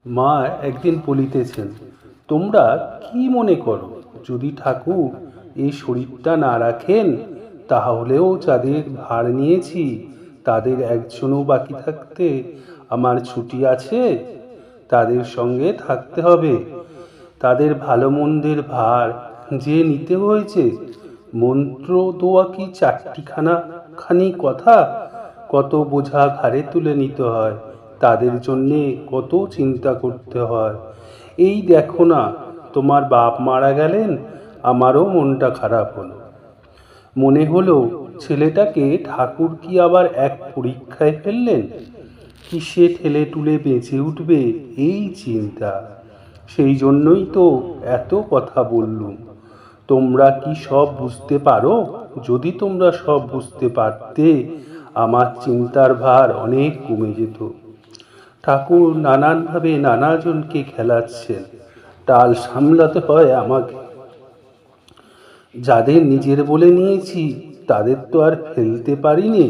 মা একদিন বলিতেছেন, তোমরা কি মনে করো, যদি ঠাকুর এই শরীরটা না রাখেন, তাহলেও যাদের ভার নিয়েছি তাদের একজনও বাকি থাকতে আমার ছুটি আছে? তাদের সঙ্গে থাকতে হবে, তাদের ভালো মন্দের ভার যে নিতে হয়েছে। মন্ত্র দোয়া কি চারটিখানা খানি কথা? কত বোঝা ঘাড়ে তুলে নিতে হয়, তাদের জন্যে কত চিন্তা করতে হয়। এই দেখো না, তোমার বাপ মারা গেলেন, আমারও মনটা খারাপ হলো। মনে হলো ছেলেটাকে ঠাকুর কি আবার এক পরীক্ষায় ফেললেন? কিসে ঠেলে টুলে বেঁচে উঠবে এই চিন্তা। সেই জন্যই তো এত কথা বললুম। তোমরা কি সব বুঝতে পারো? যদি তোমরা সব বুঝতে পারতে, আমার চিন্তার ভার অনেক কমে যেত। ঠাকুর নানানভাবে নানাজনকে খেলাচ্ছেন, টাল সামলাতে হয় আমাকে। যাদের নিজের বলে নিয়েছি তাদের তো আর ফেলতে পারিনি।